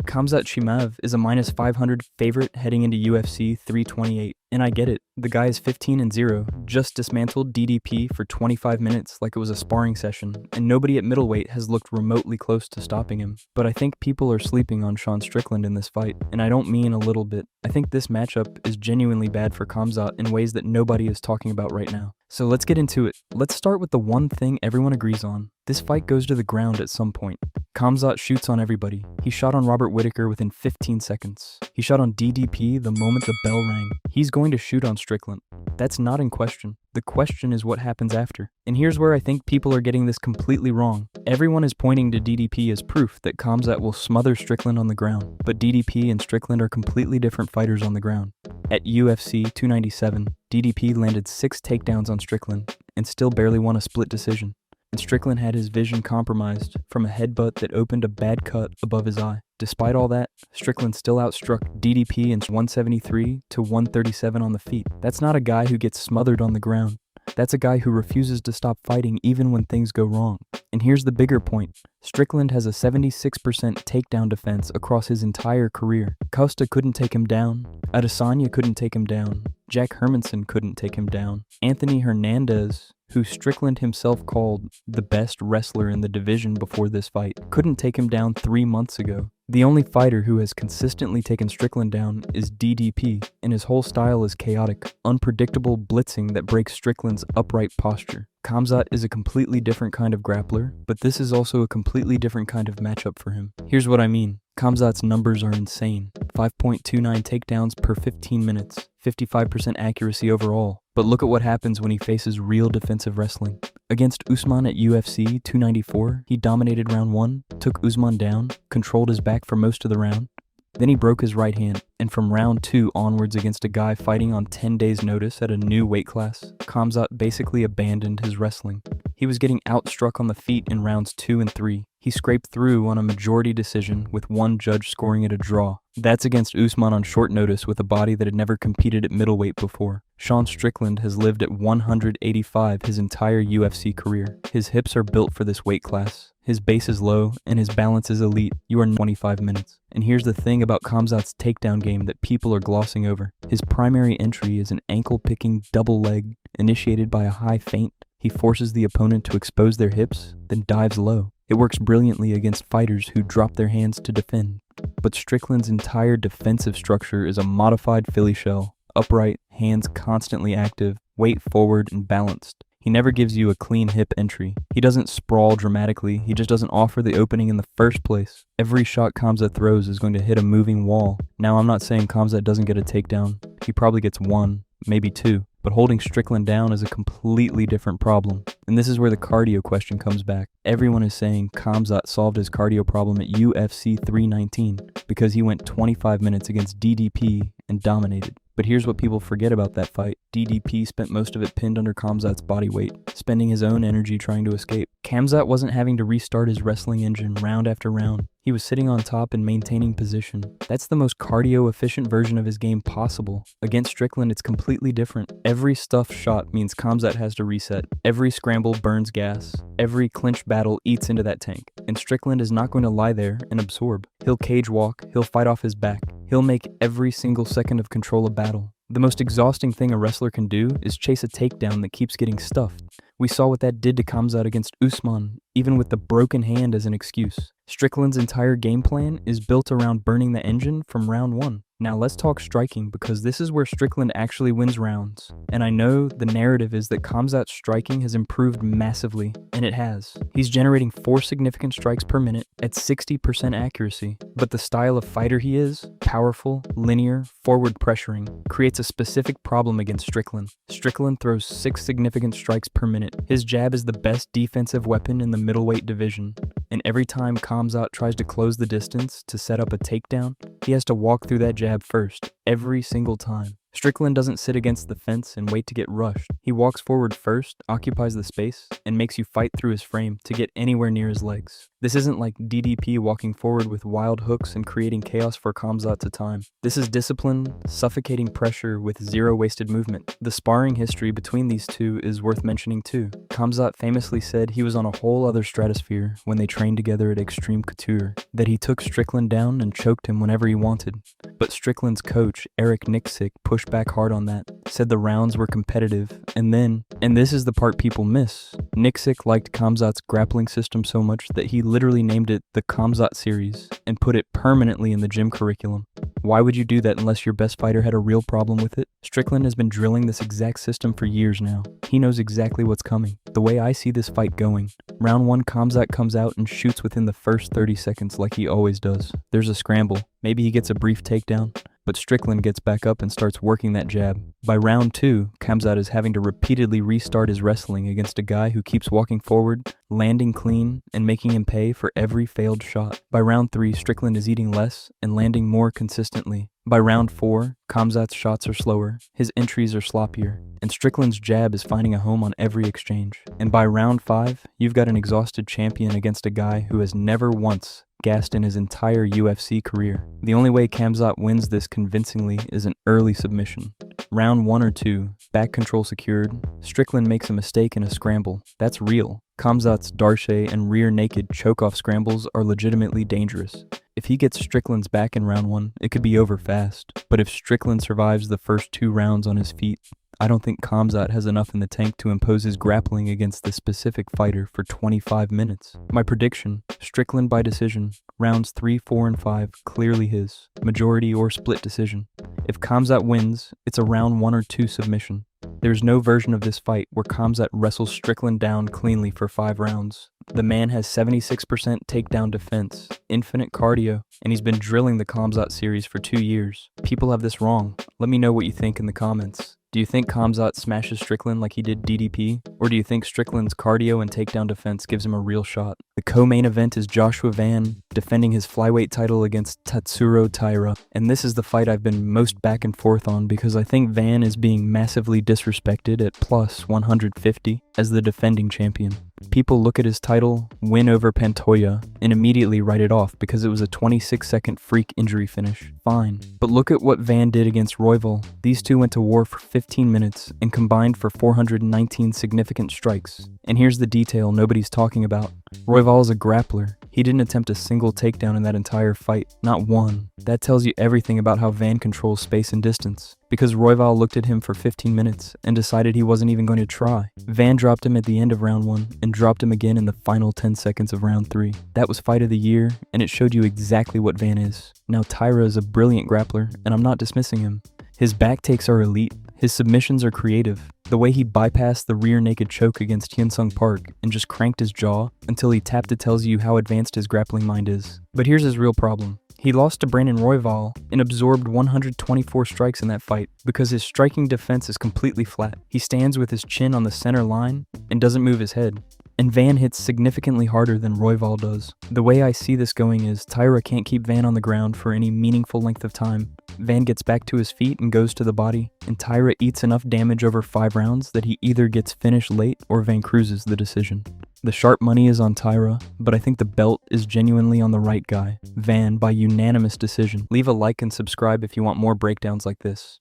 Khamzat Chimaev is a minus 500 favorite heading into UFC 328. And I get it, the guy is 15-0, just dismantled DDP for 25 minutes like it was a sparring session, and nobody at middleweight has looked remotely close to stopping him. But I think people are sleeping on Sean Strickland in this fight, and I don't mean a little bit. I think this matchup is genuinely bad for Khamzat in ways that nobody is talking about right now. So let's get into it. Let's start with the one thing everyone agrees on. This fight goes to the ground at some point. Khamzat shoots on everybody. He shot on Robert Whittaker within 15 seconds. He shot on DDP the moment the bell rang. He's going to shoot on Strickland. That's not in question. The question is what happens after. And here's where I think people are getting this completely wrong. Everyone is pointing to DDP as proof that Khamzat will smother Strickland on the ground, but DDP and Strickland are completely different fighters on the ground. At UFC 297, DDP landed 6 takedowns on Strickland and still barely won a split decision. And Strickland had his vision compromised from a headbutt that opened a bad cut above his eye. Despite all that, Strickland still outstruck DDP in 173 to 137 on the feet. That's not a guy who gets smothered on the ground. That's a guy who refuses to stop fighting even when things go wrong. And here's the bigger point. Strickland has a 76% takedown defense across his entire career. Costa couldn't take him down. Adesanya couldn't take him down. Jack Hermanson couldn't take him down. Anthony Hernandez, who Strickland himself called the best wrestler in the division before this fight, couldn't take him down 3 months ago. The only fighter who has consistently taken Strickland down is DDP, and his whole style is chaotic, unpredictable blitzing that breaks Strickland's upright posture. Khamzat is a completely different kind of grappler, but this is also a completely different kind of matchup for him. Here's what I mean. Khamzat's numbers are insane. 5.29 takedowns per 15 minutes, 55% accuracy overall. But look at what happens when he faces real defensive wrestling. Against Usman at UFC 294, he dominated round 1, took Usman down, controlled his back for most of the round. Then he broke his right hand, and from round 2 onwards against a guy fighting on 10 days notice at a new weight class, Khamzat basically abandoned his wrestling. He was getting outstruck on the feet in rounds 2 and 3. He scraped through on a majority decision with one judge scoring it a draw. That's against Usman on short notice with a body that had never competed at middleweight before. Sean Strickland has lived at 185 his entire UFC career. His hips are built for this weight class. His base is low, and his balance is elite. You are 25 minutes. And here's the thing about Khamzat's takedown game that people are glossing over. His primary entry is an ankle-picking double leg initiated by a high feint. He forces the opponent to expose their hips, then dives low. It works brilliantly against fighters who drop their hands to defend. But Strickland's entire defensive structure is a modified Philly shell, upright, hands constantly active, weight forward and balanced. He never gives you a clean hip entry. He doesn't sprawl dramatically, he just doesn't offer the opening in the first place. Every shot Khamzat throws is going to hit a moving wall. Now I'm not saying Khamzat doesn't get a takedown. He probably gets 1, maybe 2. But holding Strickland down is a completely different problem. And this is where the cardio question comes back. Everyone is saying Khamzat solved his cardio problem at UFC 319 because he went 25 minutes against DDP and dominated. But here's what people forget about that fight. DDP spent most of it pinned under Khamzat's body weight, spending his own energy trying to escape. Khamzat wasn't having to restart his wrestling engine round after round. He was sitting on top and maintaining position. That's the most cardio-efficient version of his game possible. Against Strickland, it's completely different. Every stuff shot means Khamzat has to reset. Every scramble burns gas. Every clinch battle eats into that tank. And Strickland is not going to lie there and absorb. He'll cage walk, he'll fight off his back. He'll make every single second of control a battle. The most exhausting thing a wrestler can do is chase a takedown that keeps getting stuffed. We saw what that did to Khamzat against Usman, even with the broken hand as an excuse. Strickland's entire game plan is built around burning the engine from round 1. Now let's talk striking, because this is where Strickland actually wins rounds. And I know the narrative is that Khamzat's striking has improved massively, and it has. He's generating 4 significant strikes per minute at 60% accuracy. But the style of fighter he is, powerful, linear, forward pressuring, creates a specific problem against Strickland. Strickland throws 6 significant strikes per minute. His jab is the best defensive weapon in the middleweight division. And every time Khamzat tries to close the distance to set up a takedown, he has to walk through that jab first, every single time. Strickland doesn't sit against the fence and wait to get rushed. He walks forward first, occupies the space, and makes you fight through his frame to get anywhere near his legs. This isn't like DDP walking forward with wild hooks and creating chaos for Khamzat to time. This is discipline, suffocating pressure with zero wasted movement. The sparring history between these two is worth mentioning too. Khamzat famously said he was on a whole other stratosphere when they trained together at Extreme Couture, that he took Strickland down and choked him whenever he wanted. But Strickland's coach, Eric Nixick, pushed back hard on that, said the rounds were competitive, and this is the part people miss, Nixick liked Khamzat's grappling system so much that he literally named it the Khamzat series and put it permanently in the gym curriculum. Why would you do that unless your best fighter had a real problem with it? Strickland has been drilling this exact system for years now. He knows exactly what's coming. The way I see this fight going, round 1 Khamzat comes out and shoots within the first 30 seconds like he always does. There's a scramble. Maybe he gets a brief takedown, but Strickland gets back up and starts working that jab. By round 2, Khamzat is having to repeatedly restart his wrestling against a guy who keeps walking forward, landing clean, and making him pay for every failed shot. By round 3, Strickland is eating less and landing more consistently. By round 4, Khamzat's shots are slower, his entries are sloppier, and Strickland's jab is finding a home on every exchange. And by round 5, you've got an exhausted champion against a guy who has never once gassed in his entire UFC career. The only way Khamzat wins this convincingly is an early submission. Round 1 or 2, back control secured, Strickland makes a mistake in a scramble. That's real. Khamzat's Darche and rear naked choke-off scrambles are legitimately dangerous. If he gets Strickland's back in round 1, it could be over fast. But if Strickland survives the first 2 rounds on his feet, I don't think Khamzat has enough in the tank to impose his grappling against this specific fighter for 25 minutes. My prediction, Strickland by decision, rounds 3, 4, and 5 clearly his, majority or split decision. If Khamzat wins, it's a round 1 or 2 submission. There's no version of this fight where Khamzat wrestles Strickland down cleanly for 5 rounds. The man has 76% takedown defense, infinite cardio, and he's been drilling the Khamzat series for 2 years. People have this wrong. Let me know what you think in the comments. Do you think Khamzat smashes Strickland like he did DDP? Or do you think Strickland's cardio and takedown defense gives him a real shot? The co-main event is Joshua Van defending his flyweight title against Tatsuro Taira. And this is the fight I've been most back and forth on because I think Van is being massively disrespected at plus 150 as the defending champion. People look at his title, win over Pantoja, and immediately write it off because it was a 26-second freak injury finish. Fine. But look at what Van did against Royval. These two went to war for 15 minutes and combined for 419 significant strikes. And here's the detail nobody's talking about. Royval is a grappler. He didn't attempt a single takedown in that entire fight. Not one. That tells you everything about how Van controls space and distance. Because Royval looked at him for 15 minutes and decided he wasn't even going to try. Van dropped him at the end of round 1 and dropped him again in the final 10 seconds of round 3. That was fight of the year, and it showed you exactly what Van is. Now Taira is a brilliant grappler, and I'm not dismissing him. His back takes are elite. His submissions are creative. The way he bypassed the rear naked choke against Hyun-Sung Park and just cranked his jaw until he tapped it tells you how advanced his grappling mind is. But here's his real problem. He lost to Brandon Royval and absorbed 124 strikes in that fight because his striking defense is completely flat. He stands with his chin on the center line and doesn't move his head. And Van hits significantly harder than Royval does. The way I see this going is Taira can't keep Van on the ground for any meaningful length of time. Van gets back to his feet and goes to the body, and Taira eats enough damage over 5 rounds that he either gets finished late or Van cruises the decision. The sharp money is on Taira, but I think the belt is genuinely on the right guy, Van, by unanimous decision. Leave a like and subscribe if you want more breakdowns like this.